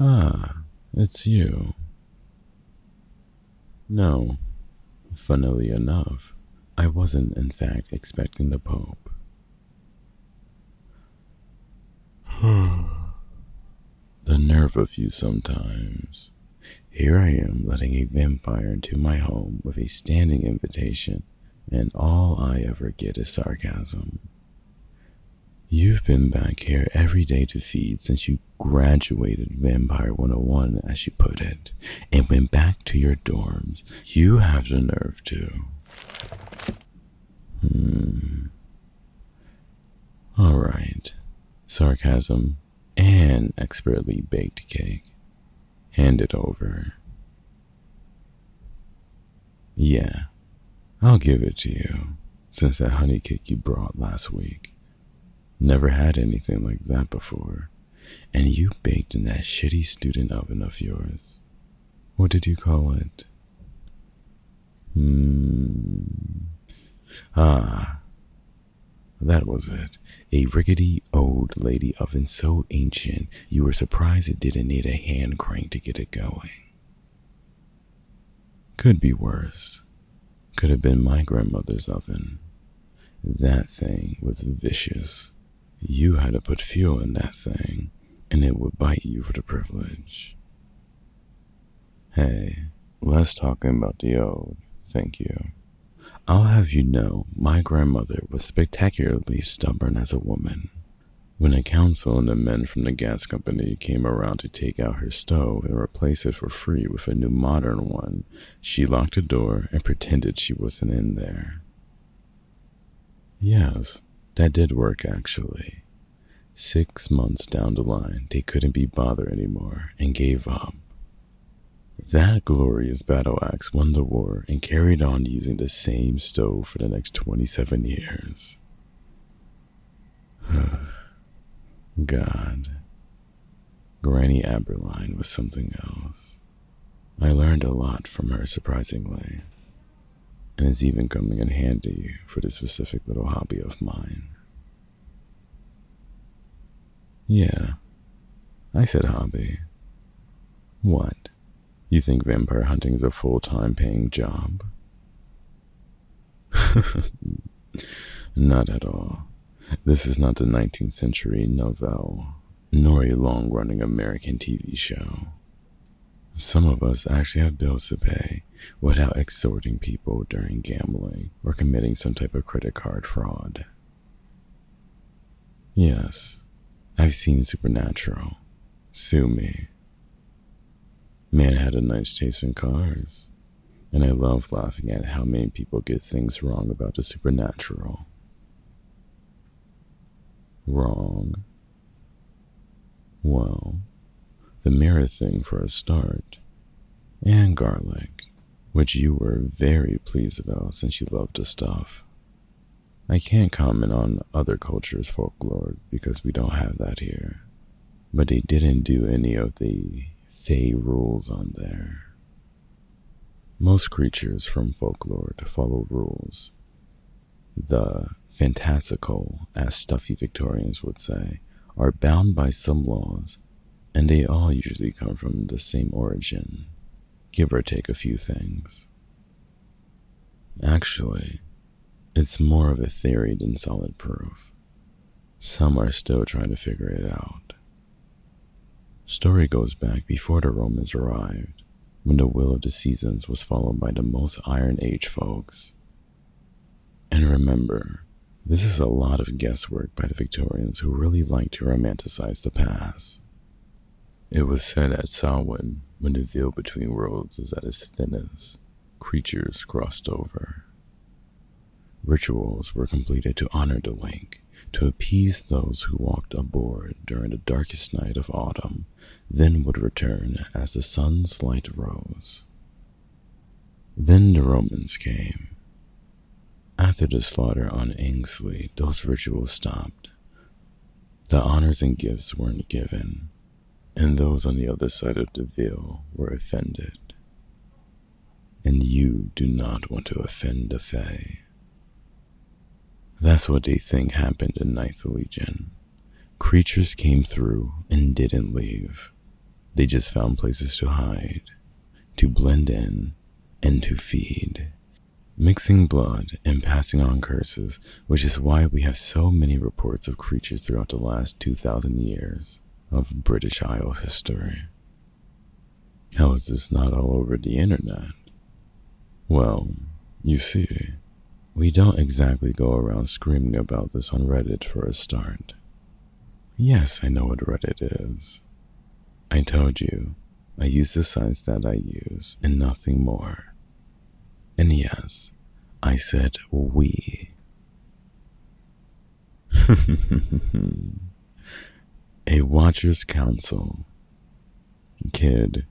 Ah, it's you. No, funnily enough, I wasn't in fact expecting the Pope. The nerve of you sometimes. Here I am letting a vampire into my home with a standing invitation, and all I ever get is sarcasm. You've been back here every day to feed since you graduated Vampire 101, as you put it, and went back to your dorms. You have the nerve to. Alright. Sarcasm and expertly baked cake. Hand it over. Yeah, I'll give it to you, since that honey cake you brought last week. Never had anything like that before, and you baked in that shitty student oven of yours. What did you call it? That was it. A rickety old lady oven so ancient you were surprised it didn't need a hand crank to get it going. Could be worse. Could have been my grandmother's oven. That thing was vicious. You had to put fuel in that thing, and it would bite you for the privilege. Hey, less talking about the old, thank you. I'll have you know, my grandmother was spectacularly stubborn as a woman. When a council and the men from the gas company came around to take out her stove and replace it for free with a new modern one, she locked the door and pretended she wasn't in there. Yes, that did work actually. 6 months down the line, they couldn't be bothered anymore and gave up. That glorious battle axe won the war and carried on using the same stove for the next 27 years. God. Granny Aberline was something else. I learned a lot from her, surprisingly, and it's even coming in handy for this specific little hobby of mine. Yeah, I said hobby. What? You think vampire hunting is a full-time paying job? Not at all. This is not the 19th century novelle, nor a long-running American TV show. Some of us actually have bills to pay without extorting people during gambling or committing some type of credit card fraud. Yes, I've seen Supernatural. Sue me. Man had a nice taste in cars, and I love laughing at how many people get things wrong about the supernatural. Wrong? Well, the mirror thing for a start, and garlic, which you were very pleased about since you loved the stuff. I can't comment on other cultures' folklore because we don't have that here, but they didn't do any of the Fae rules on there. Most creatures from folklore follow rules. The fantastical, as stuffy Victorians would say, are bound by some laws, and they all usually come from the same origin, give or take a few things. Actually, it's more of a theory than solid proof. Some are still trying to figure it out. Story goes back before the Romans arrived, when the Wheel of the Seasons was followed by the most Iron Age folks. And remember, this is a lot of guesswork by the Victorians who really like to romanticize the past. It was said at Samhain, when the veil between worlds is at its thinnest, creatures crossed over. Rituals were completed to honor the link, to appease those who walked aboard during the darkest night of autumn, then would return as the sun's light rose. Then the Romans came. After the slaughter on Ainsley, those rituals stopped. The honors and gifts weren't given, and those on the other side of the veil were offended. And you do not want to offend the Fae. That's what they think happened in Ninth Legion. Creatures came through and didn't leave. They just found places to hide, to blend in, and to feed, mixing blood and passing on curses, which is why we have so many reports of creatures throughout the last 2,000 years of British Isles history. How is this not all over the internet? Well, you see, we don't exactly go around screaming about this on Reddit for a start. Yes, I know what Reddit is. I told you, I use the sites that I use and nothing more. And yes, I said we. A Watcher's Council. Kid,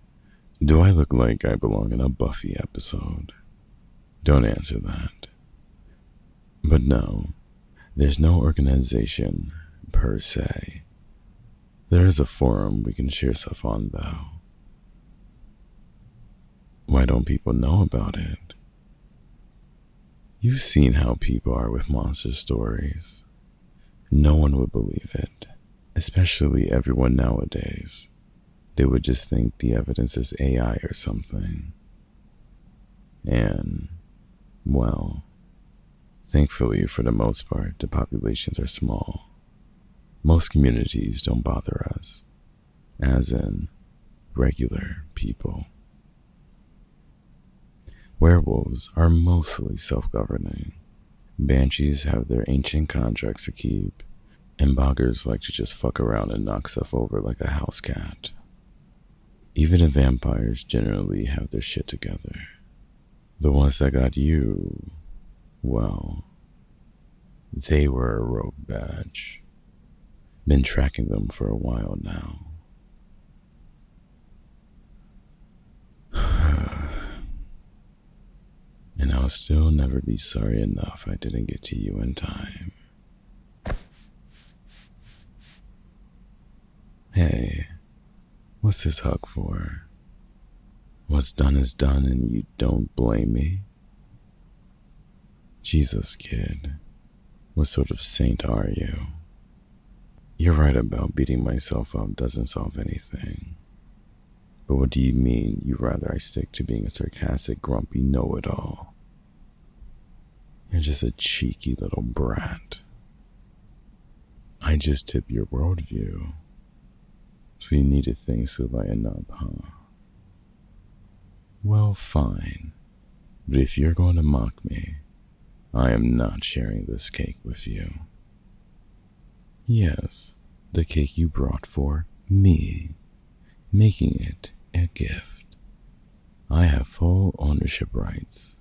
do I look like I belong in a Buffy episode? Don't answer that. But no, there's no organization per se. There is a forum we can share stuff on though. Why don't people know about it? You've seen how people are with monster stories. No one would believe it, especially everyone nowadays. They would just think the evidence is AI or something. And, well, thankfully for the most part, the populations are small. Most communities don't bother us, as in regular people. Werewolves are mostly self-governing. Banshees have their ancient contracts to keep, and boggers like to just fuck around and knock stuff over like a house cat. Even the vampires generally have their shit together. The ones that got you, well, they were a rogue batch. Been tracking them for a while now. And I'll still never be sorry enough I didn't get to you in time. Hey, what's this hug for? What's done is done and you don't blame me? Jesus, kid, what sort of saint are you? You're right about beating myself up doesn't solve anything. But what do you mean you'd rather I stick to being a sarcastic, grumpy know-it-all? You're just a cheeky little brat. I just tip your worldview. So you needed things to lighten up, huh? Well, fine. But if you're going to mock me, I am not sharing this cake with you. Yes, the cake you brought for me, making it a gift. I have full ownership rights.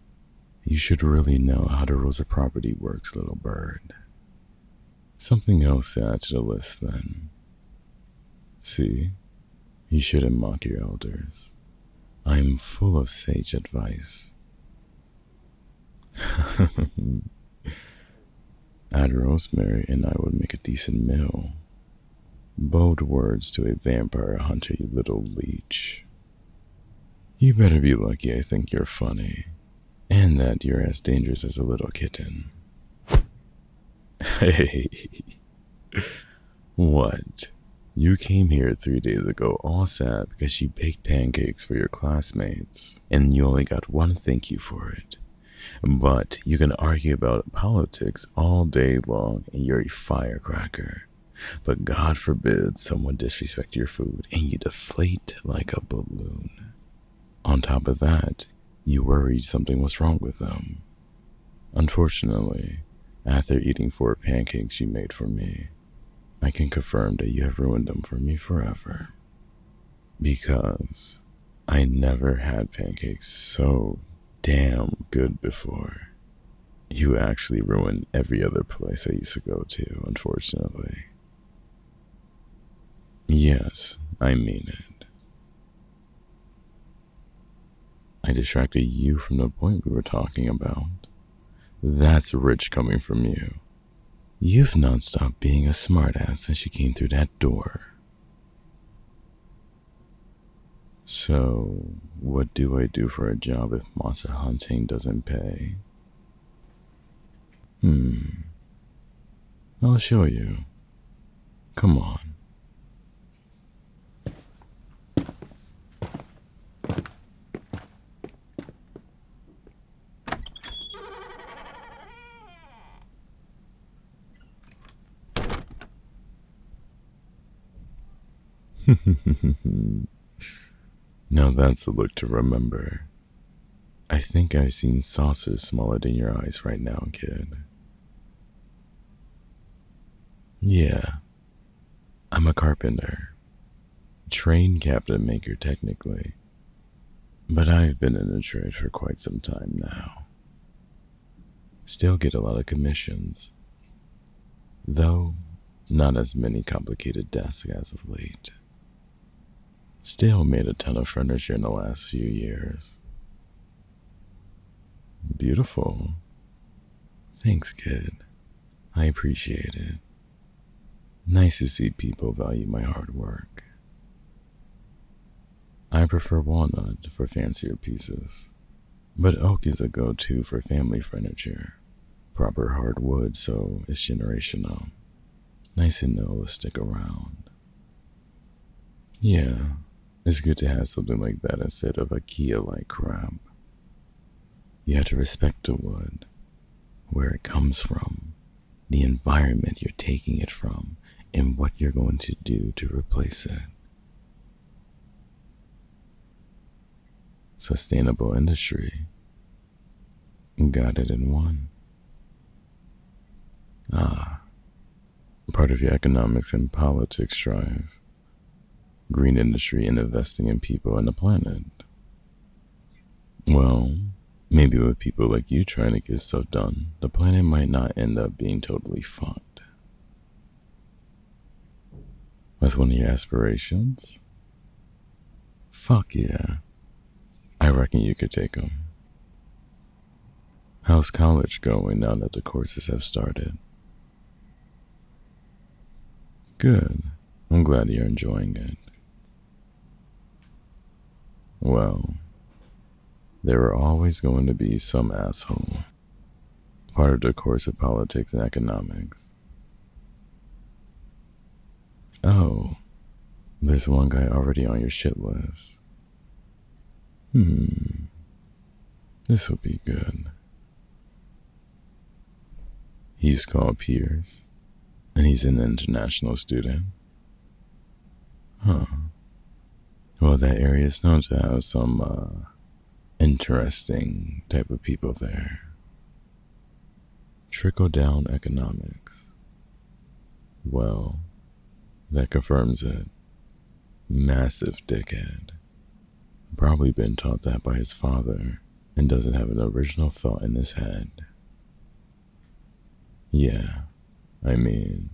You should really know how the rules of property works, little bird. Something else to add to the list then. See, you shouldn't mock your elders. I am full of sage advice. Add rosemary and I would make a decent meal. Bold words to a vampire hunter, you little leech. You better be lucky I think you're funny, and that you're as dangerous as a little kitten. Hey, what? You came here 3 days ago all sad because you baked pancakes for your classmates, and you only got one thank you for it. But you can argue about politics all day long and you're a firecracker. But God forbid someone disrespect your food and you deflate like a balloon. On top of that, you worried something was wrong with them. Unfortunately, after eating 4 pancakes you made for me, I can confirm that you have ruined them for me forever. Because I never had pancakes so damn good before. You actually ruined every other place I used to go to, unfortunately. Yes, I mean it. I distracted you from the point we were talking about. That's rich coming from you. You've not stopped being a smartass since you came through that door. So, what do I do for a job if monster hunting doesn't pay? I'll show you. Come on. Now that's a look to remember. I think I've seen saucers smaller than your eyes right now, kid. Yeah, I'm a carpenter. Trained cabinet maker, technically. But I've been in the trade for quite some time now. Still get a lot of commissions. Though, not as many complicated desks as of late. Still made a ton of furniture in the last few years. Beautiful. Thanks, kid. I appreciate it. Nice to see people value my hard work. I prefer walnut for fancier pieces, but oak is a go-to for family furniture. Proper hardwood, so it's generational. Nice to know it'll stick around. Yeah, it's good to have something like that instead of IKEA-like crap. You have to respect the wood, where it comes from, the environment you're taking it from, and what you're going to do to replace it. Sustainable industry. Got it in one. Part of your economics and politics drive. Green industry and investing in people and the planet. Well, maybe with people like you trying to get stuff done, the planet might not end up being totally fucked. That's one of your aspirations? Fuck yeah. I reckon you could take them. How's college going now that the courses have started? Good. I'm glad you're enjoying it. Well, there are always going to be some asshole. Part of the course of politics and economics. Oh, there's one guy already on your shit list. This will be good. He's called Pierce, and he's an international student. Huh. Well, that area is known to have some, interesting type of people there. Trickle-down economics. Well, that confirms it. Massive dickhead. Probably been taught that by his father and doesn't have an original thought in his head. Yeah, I mean,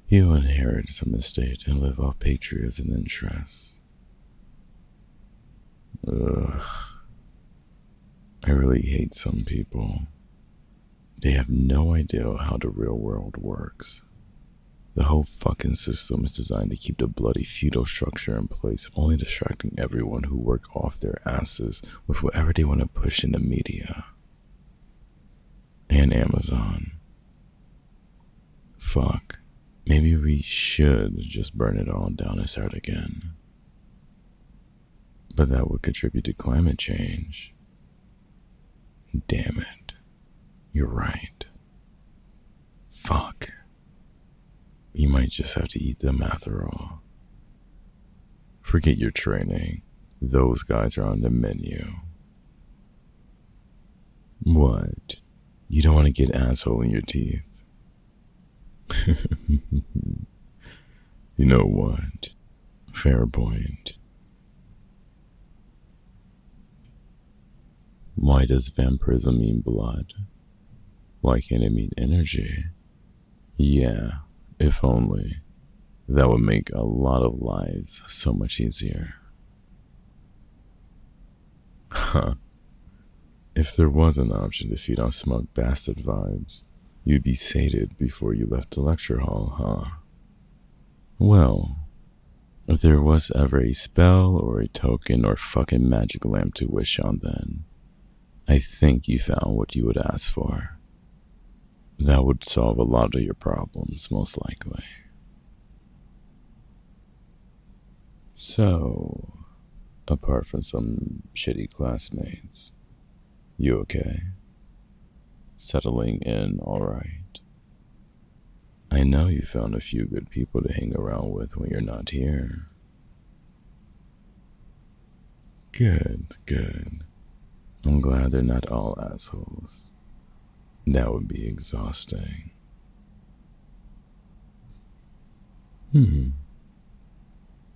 he'll inherit some estate and live off patriots and interests. Ugh. I really hate some people. They have no idea how the real world works. The whole fucking system is designed to keep the bloody feudal structure in place, only distracting everyone who work off their asses with whatever they want to push in the media. And Amazon. Fuck. Maybe we should just burn it all down and start again. But that would contribute to climate change. Damn it. You're right. Fuck. You might just have to eat them after all. Forget your training. Those guys are on the menu. What? You don't want to get asshole in your teeth? You know what? Fair point. Why does vampirism mean blood? Why can't it mean energy? Yeah, if only. That would make a lot of lives so much easier. Huh. If there was an option to feed on smug bastard vibes, you'd be sated before you left the lecture hall, huh? Well, if there was ever a spell or a token or fucking magic lamp to wish on, then I think you found what you would ask for. That would solve a lot of your problems, most likely. So, apart from some shitty classmates, you okay? Settling in alright? I know you found a few good people to hang around with when you're not here. Good, good. I'm glad they're not all assholes. That would be exhausting. One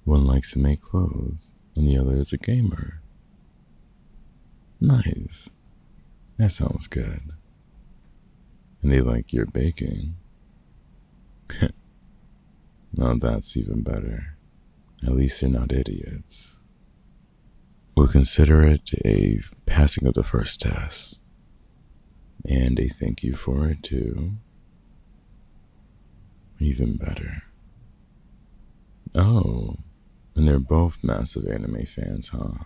likes to make clothes, and the other is a gamer. Nice. That sounds good. And they like your baking. Now that's even better. At least they're not idiots. We'll consider it a passing of the first test. And a thank you for it too. Even better. Oh, and they're both massive anime fans, huh?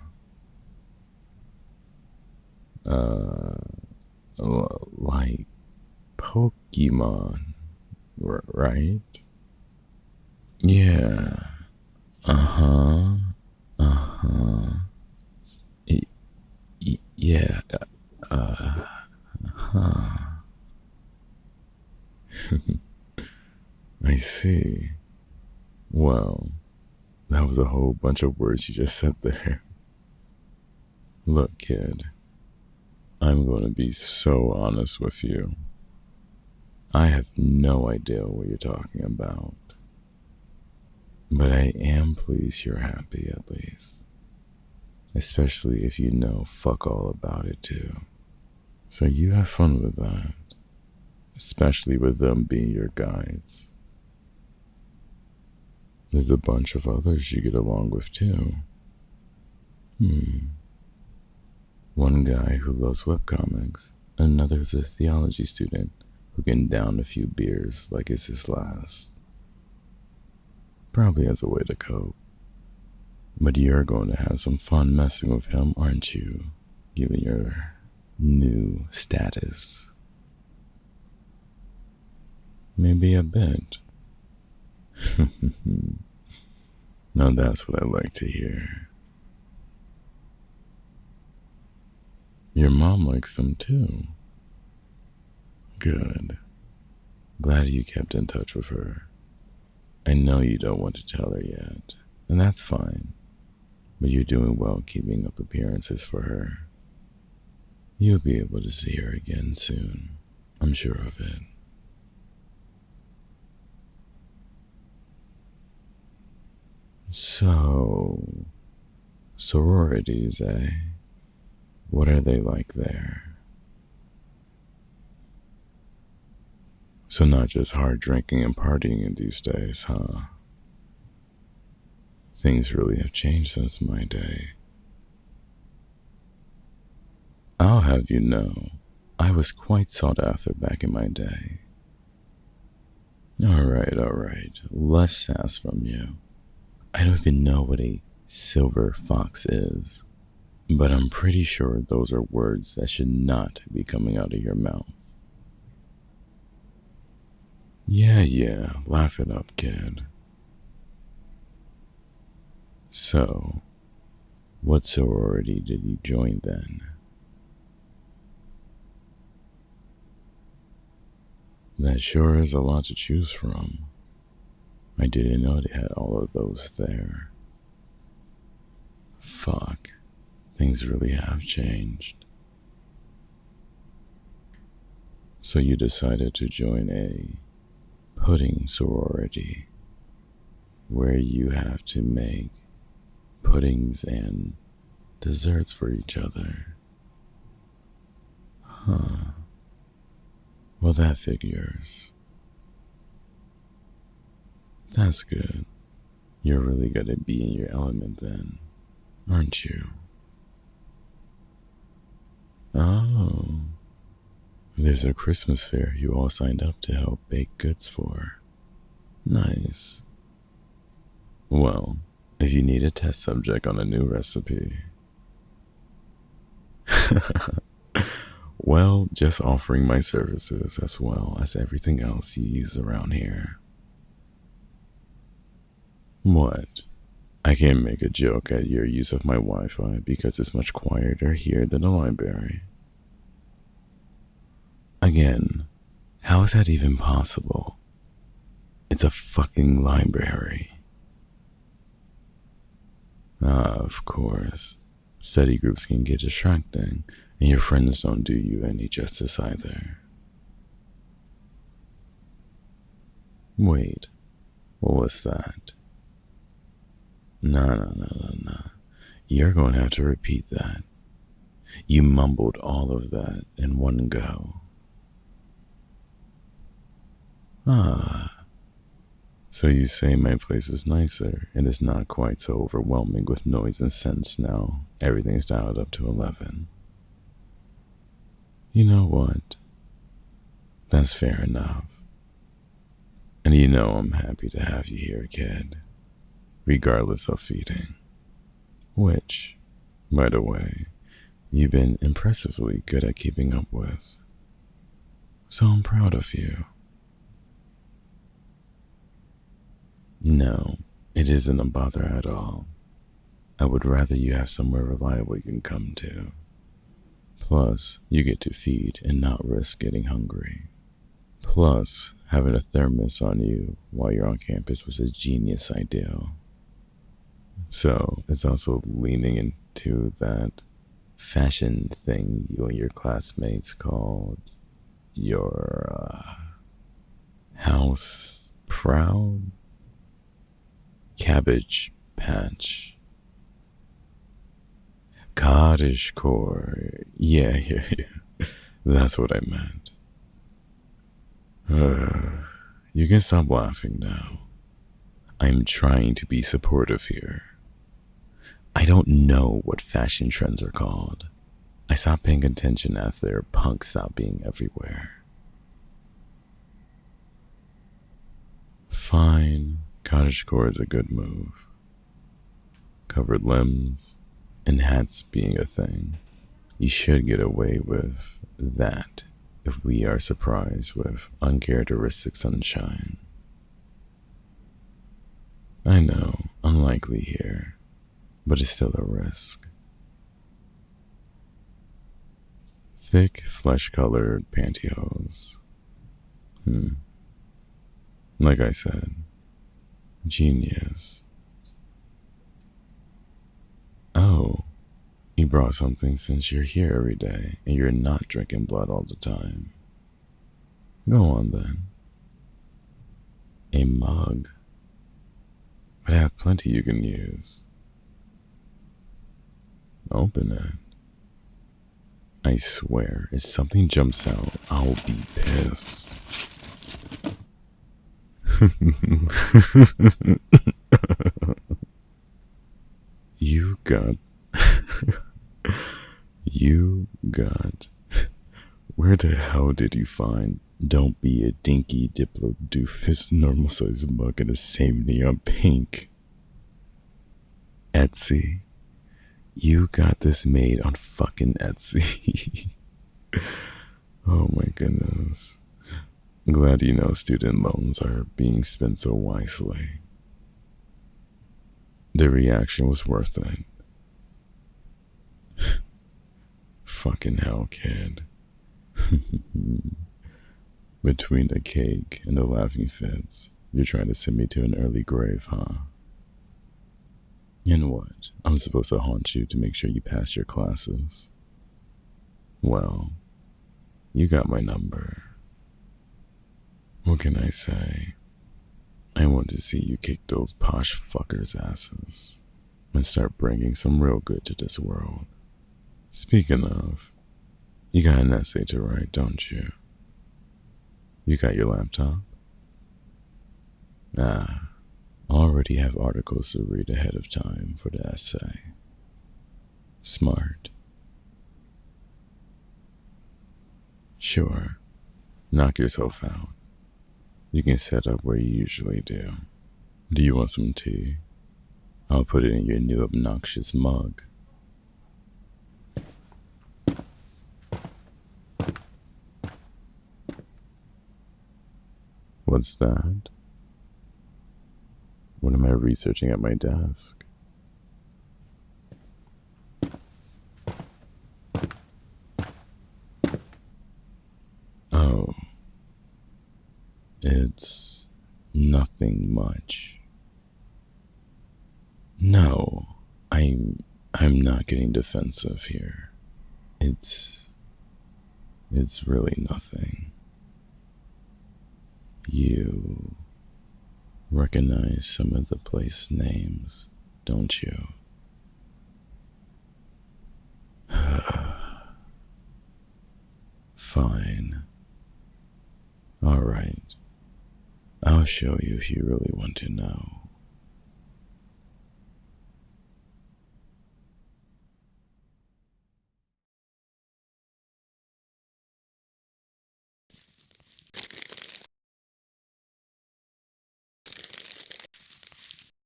Like Pokemon, right? Yeah. Uh-huh. Uh-huh. Yeah. Huh. I see. Well, that was a whole bunch of words you just said there. Look, kid, I'm going to be so honest with you. I have no idea what you're talking about. But I am pleased you're happy at least. Especially if you know fuck all about it too. So you have fun with that. Especially with them being your guides. There's a bunch of others you get along with too. One guy who loves webcomics, another is a theology student who can down a few beers like it's his last. Probably as a way to cope. But you're going to have some fun messing with him, aren't you? Given your new status. Maybe a bit. Now that's what I like to hear. Your mom likes them too. Good. Glad you kept in touch with her. I know you don't want to tell her yet, and that's fine. But you're doing well keeping up appearances for her. You'll be able to see her again soon. I'm sure of it. So, sororities, eh? What are they like there? So not just hard drinking and partying in these days, huh? Things really have changed since my day. I'll have you know, I was quite sought after back in my day. Alright, less sass from you. I don't even know what a silver fox is, but I'm pretty sure those are words that should not be coming out of your mouth. Yeah, laugh it up, kid. So, what sorority did you join then? That sure is a lot to choose from. I didn't know they had all of those there. Fuck, things really have changed. So you decided to join a pudding sorority, where you have to make puddings and desserts for each other. Huh. Well, that figures. That's good. You're really gonna be in your element then, aren't you? Oh. There's a Christmas fair you all signed up to help bake goods for. Nice. Well, if you need a test subject on a new recipe. Well, just offering my services as well as everything else you use around here. What? I can't make a joke at your use of my Wi-Fi because it's much quieter here than the library. Again, how is that even possible? It's a fucking library. Ah, of course. Study groups can get distracting, and your friends don't do you any justice either. Wait, what was that? No. You're going to have to repeat that. You mumbled all of that in one go. Ah, so you say my place is nicer and it's not quite so overwhelming with noise and scents now. Everything's dialed up to 11. You know what? That's fair enough. And you know I'm happy to have you here, kid, regardless of feeding. Which, by the way, you've been impressively good at keeping up with. So I'm proud of you. No, it isn't a bother at all. I would rather you have somewhere reliable you can come to. Plus, you get to feed and not risk getting hungry. Plus, having a thermos on you while you're on campus was a genius idea. So, it's also leaning into that fashion thing you and your classmates called your house proud cabbage patch. Cottage core. Yeah. That's what I meant. You can stop laughing now. I'm trying to be supportive here. I don't know what fashion trends are called. I stopped paying attention after punk stopped being everywhere. Fine, cottagecore is a good move. Covered limbs and hats being a thing. You should get away with that if we are surprised with uncharacteristic sunshine. I know, unlikely here, but it's still a risk. Thick, flesh-colored pantyhose. Like I said, genius. Oh, you brought something since you're here every day and you're not drinking blood all the time. Go on then. A mug. But I have plenty you can use. Open it. I swear, if something jumps out, I'll be pissed. You got, where the hell did you find don't be a dinky diplo doofus normal size mug in the same neon pink? Etsy. You got this made on fucking Etsy. Oh my goodness. I'm glad you know student loans are being spent so wisely. The reaction was worth it. Fucking hell, kid. Between the cake and the laughing fits, you're trying to send me to an early grave, huh? And what? I'm supposed to haunt you to make sure you pass your classes? Well, you got my number. What can I say? I want to see you kick those posh fuckers' asses and start bringing some real good to this world. Speaking of, you got an essay to write, don't you? You got your laptop? I already have articles to read ahead of time for the essay. Smart. Sure, knock yourself out. You can set up where you usually do. Do you want some tea? I'll put it in your new obnoxious mug. What's that? What am I researching at my desk? Oh. It's nothing much. No, I'm I'm not getting defensive here. It's really nothing. You recognize some of the place names, don't you? Fine. All right. I'll show you if you really want to know.